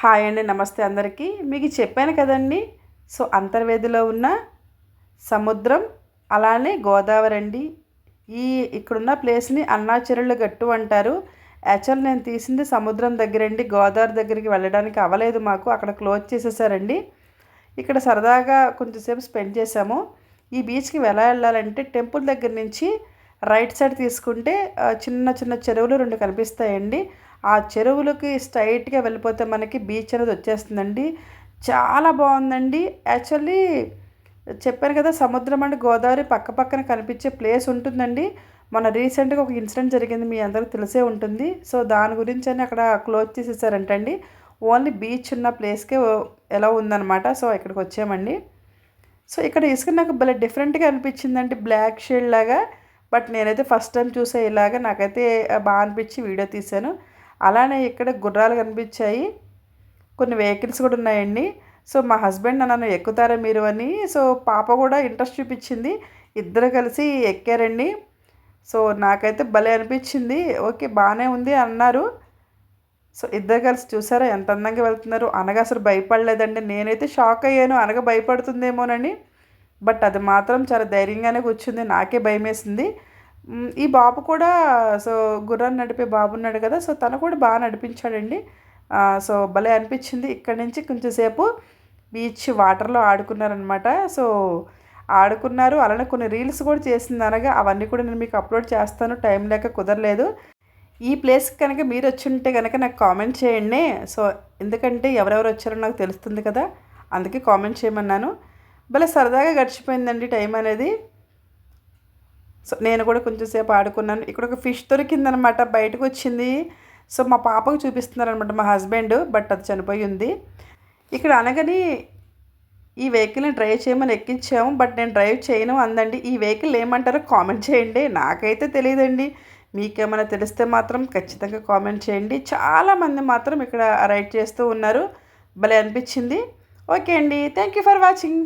Hi అండి. నమస్తే అందరికీ. మీకు చెప్పాను కదండీ! సో, అంతర్వేదిలో ఉన్న సముద్రం, అలానే గోదావరి అండి. ఇక్కడున్న ప్లేస్‌ని అన్నాచెరువుల గట్టు అంటారు. యాక్చువల్ నేను తీసింది సముద్రం దగ్గరండి. గోదావరి దగ్గరికి వెళ్ళడానికి అవ్వలేదు మాకు. అక్కడ క్లోజ్ చేసేసారండి. ఇక్కడ సరదాగా కొంచెంసేపు స్పెండ్ చేశాము. ఈ బీచ్‌కి ఎలా వెళ్ళాలంటే టెంపుల్ దగ్గర నుంచి రైట్ సైడ్ తీసుకుంటే చిన్న చిన్న చెరువులు 2 కనిపిస్తాయండి. ఆ చెరువులకి స్ట్రెయిట్‌గా వెళ్ళిపోతే మనకి బీచ్ అనేది వచ్చేస్తుందండి. చాలా బావుందండి. యాక్చువల్లీ చెప్పాను కదా! సముద్రం అండ్ గోదావరి పక్కపక్కన కనిపించే ప్లేస్ ఉంటుందండి. మొన్న రీసెంట్‌గా ఒక ఇన్సిడెంట్ జరిగింది. మీ అందరికి తెలిసే ఉంటుంది. సో, దాని గురించని అక్కడ క్లోజ్ చేసేసారంటండి. ఓన్లీ బీచ్ ఉన్న ప్లేస్‌కే ఎలౌ ఉందనమాట. సో, ఇక్కడికొచ్చామండి. సో, ఇక్కడ ఇసుక నాకు భలే డిఫరెంట్‌గా అనిపించిందండి. బ్లాక్ షేడ్ లాగా. బట్ నేనైతే ఫస్ట్ టైమ్ చూసా ఇలాగ. నాకైతే బా అనిపించి వీడియో తీశాను. అలానే ఇక్కడ గుర్రాలు కనిపించాయి. కొన్ని వెహికల్స్ కూడా ఉన్నాయండి. సో, మా హస్బెండ్ నన్ను ఎక్కుతారా మీరు అని సో, పాప కూడా ఇంట్రెస్ట్ చూపించింది. ఇద్దరు కలిసి ఎక్కారండి. సో, నాకైతే భలే అనిపించింది. ఓకే. బానే ఉంది అన్నారు. సో, ఇద్దరు కలిసి చూసారా ఎంత అందంగా వెళ్తున్నారు. అనగా అసలు భయపడలేదండి. నేనైతే షాక్ అయ్యాను. అనగా భయపడుతుందేమోనని. బట్ అది మాత్రం చాలా ధైర్యంగానే కూర్చుంది. నాకే భయమేసింది. ఈ బాబు కూడా సో, గుర్రాన్ని నడిపే బాబున్నాడు కదా! సో, తను కూడా బా నడిపించాడండి. సో, భలే అనిపించింది. ఇక్కడి నుంచి కొంచెం సేపు బీచ్ వాటర్‌లో ఆడుకున్నారనమాట. సో, ఆడుకున్నారు. అలానే కొన్ని రీల్స్ కూడా చేసింది అనగా అవన్నీ కూడా నేను మీకు అప్‌లోడ్ చేస్తాను. టైం లేక కుదరలేదు. ఈ ప్లేస్‌కి కనుక మీరొచ్చుంటే గనక నాకు కామెంట్ చేయండి. సో, ఎందుకంటే ఎవరెవరు వచ్చారో నాకు తెలుస్తుంది కదా! అందుకే కామెంట్ చేయమన్నాను. భలే సరదాగా గడిచిపోయిందండి టైం అనేది. సో, నేను కూడా కొంచెం సేపు ఆడుకున్నాను. ఇక్కడ ఒక ఫిష్ దొరికిందనమాట. బయటకొచ్చింది. సో, మా పాపకు చూపిస్తున్నారనమాట మా హస్బెండ్. బట్ అది చనిపోయి ఉంది. ఇక్కడ అనగానే ఈ వెహికల్‌ని డ్రైవ్ చేయమని ఎక్కించాము. బట్ నేను డ్రైవ్ చేయను అందండి. ఈ వెహికల్ ఏమంటారో కామెంట్ చేయండి. నాకైతే తెలీదండి. మీకేమైనా తెలిస్తే మాత్రం ఖచ్చితంగా కామెంట్ చేయండి. చాలామంది మాత్రం ఇక్కడ రైడ్ చేస్తూ ఉన్నారు. భలే అనిపించింది. ఓకే అండి. Thank you for watching.